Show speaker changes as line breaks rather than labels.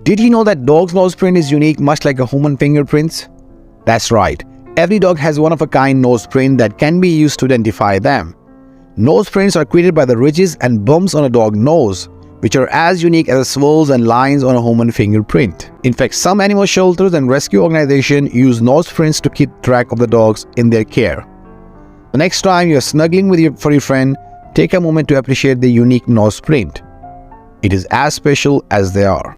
Did you know that dog's nose print is unique, much like a human fingerprints? That's right. Every dog has one-of-a-kind nose print that can be used to identify them. Nose prints are created by the ridges and bumps on a dog's nose, which are as unique as the swirls and lines on a human fingerprint. In fact, some animal shelters and rescue organizations use nose prints to keep track of the dogs in their care. The next time you're snuggling with your furry friend, take a moment to appreciate the unique nose print. It is as special as they are.